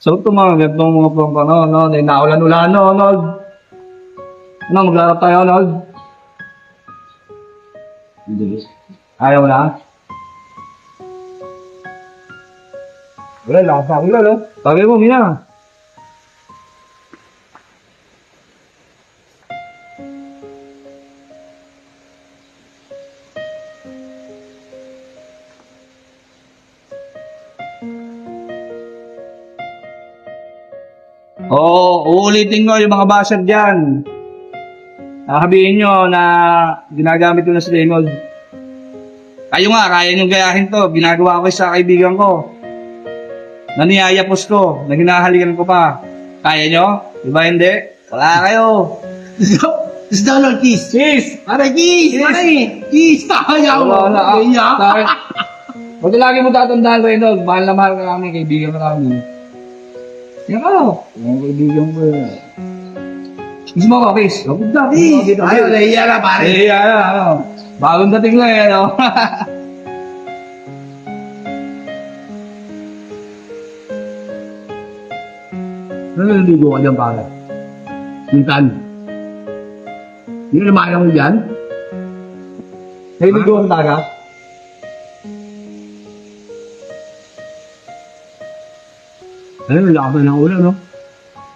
So, ito mga ganitong mga pang no, naulan-ulan, no, ano, maglalaro tayo, no? Ayaw na? Wala, lakas na ulan, no? Tagay mo, Mina. Oo, uulitin ko yung mga basher dyan. Sabihin nyo na ginagamit ko na si Reynolds. Kayo nga, kaya nyo gayahin to. Ginagawa ko sa kaibigan ko. Naniyayapos ko, na hinahalikan ko pa. Kaya nyo? Diba hindi? Wala kayo. It's Donald Kiss. Kiss! Pare Kiss! Pare! Kiss! Kaya mo! Wala. Kaya! Huwag lagi mo tatandaan, Reynolds. Mahal na mahal ka kami, kaibigan ka kami. Yan ka. Yung kaibigan ko. Kiss mo ako, kiss. Huwag na, kiss. Ayaw, nahiya ka pare. Eh, ano. Bagong dating lang, ano. Ano naligo ka dyan pare? Mintan. Yung lumayan mo dyan? Naligo ang taga. Ano, lakas na ng ulan, no?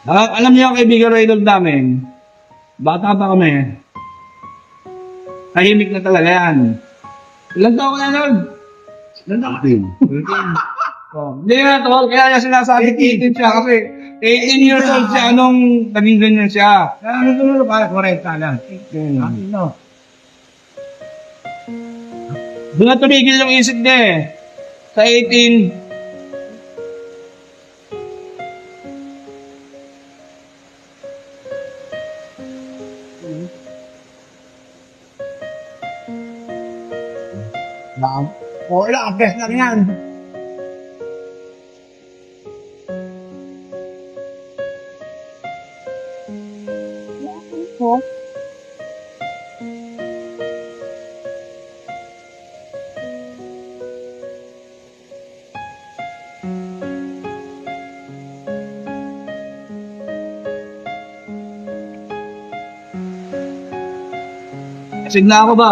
Alam niyo ang kaibigan Reynolds namin. Bata pa kami. Tahimik na talaga yan. Ilan taon ka na, Lord? Ilan taon? Oh, hindi nga, tol. Kaya niya sinasabi 18 siya kasi 18 years old siya nung naging ganyan siya. Ano ito pare? 40 lang. Ano? Doon na tumigil yung isip niya eh. Sa 18, Oo, ilang akes lang yan. sigla ako ba?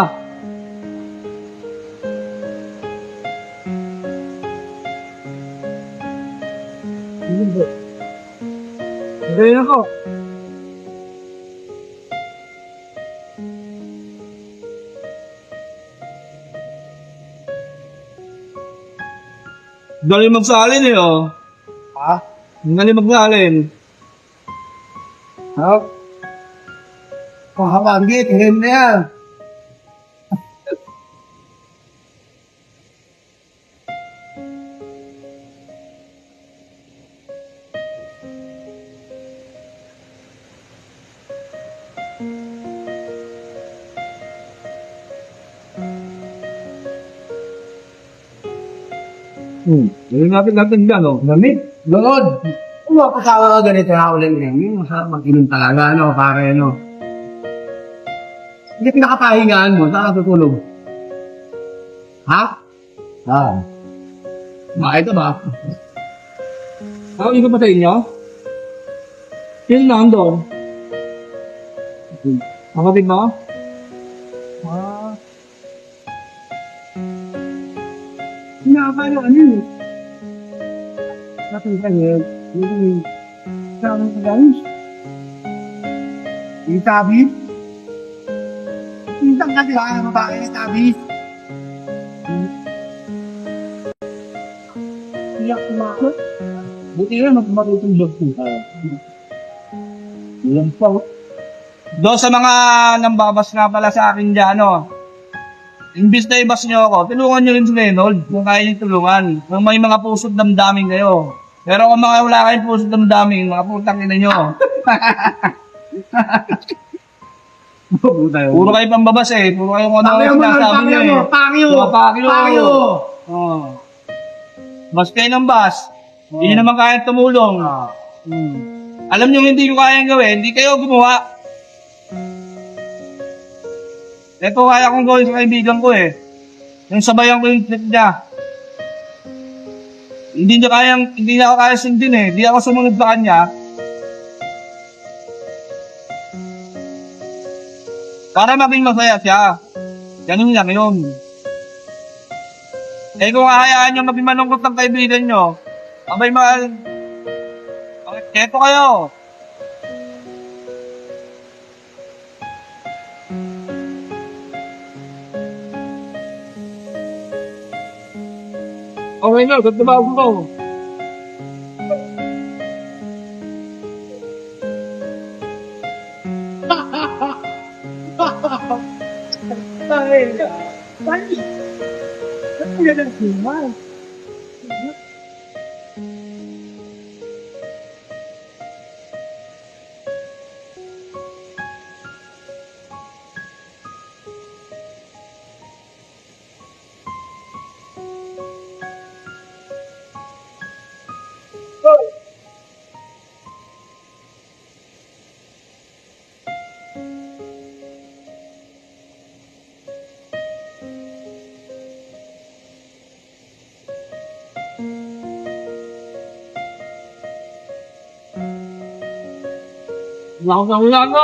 Hindi ako. Galing magsalin eh, oh. Ha? Galing magsalin. Ha? Pahabanggit, him na yan. Galing natin dyan, oh. Lamig, lunod. Kung mapasama ka ganito na ulit ngayon, masarap mag-inom talaga, ano, pare, ano. Hindi pinakapahingaan mo, saan ka tutulog? Ha? Bakit ba? Tawagin ko pa sa inyo? Sino na doon? Kapatid mo? Pinakapahinga, ano yun? Kapag ganyan, yung sarang guys. Yung tabi. Minsan kasi baka ng babae yung tabi. Iyak kumakot. Buti na, matutulog ko. Ilang pa. Doon sa mga nambabas nga pala sa akin dyan, no? Imbis na ibas nyo ako, tulungan nyo rin si Reynolds kung kaya nyo tulungan. Kung may mga pusod damdamin kayo. Pero kung mga wala kayong pusod damdamin, mga putang ina nyo. Puro kayo pambabas eh. Puro kayo kung ano Pakyo mo lang, sinasabi pakyo nyo mo. eh. Pakyo. Mga pakyo. Pakyo. Oh. Bas kayo ng bas. Hindi nyo naman kaya tumulong. Alam nyo hindi ko kayang gawin, hindi kayo gumawa. Ito kaya kong gawin sa kaibigan ko eh. Yung sabayan ko yung trip niya. hindi niya ako kaya sundin eh. Hindi ako sumunod sa kanya. Para maging masaya siya. Ganun lang yun. Eh kung hahayaan nyo maging malungkot ng kaibigan nyo, abay eto kayo. Okay na, ganda ko. Wala ko.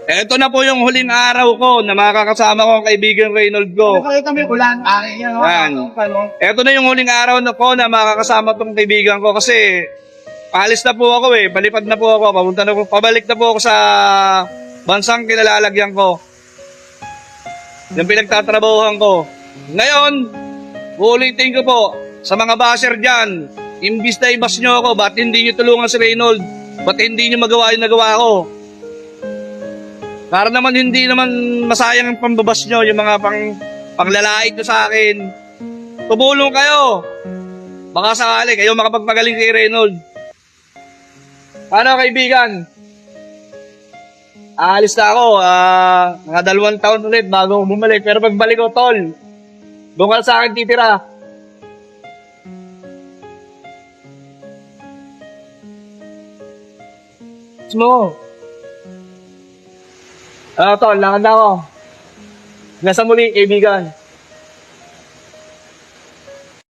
Eto na po yung huling araw ko na makakasama ko ang kaibigan Reynold ko. Nakakita mo yung ulan. Yan. Yan. Eto na yung huling araw na ko na makakasama tong kaibigan ko kasi paalis na po ako eh. Palipad na po ako. Pabalik na po ako sa bansang kinalalagyan ko. Yung pinagtatrabahuhan ko. Ngayon, uulitin ko po sa mga basher dyan, imbis na ibas nyo ako, ba't hindi nyo tulungan si Reynold? Ba't hindi nyo magawa yung nagawa ko? Para naman hindi naman masayang ang pambabas nyo, yung mga panglalait nyo sa akin. Tumulong kayo. Baka sakali, kayo makapagpagaling kay Reynold. Ano kaibigan? Aalis na ako, mga 2 taon ulit bago ako bumalik. Pero pagbalik ko, tol, doon ka sa akin titira. Mo. Tol, lakad na ako. Nasa muli, kaibigan.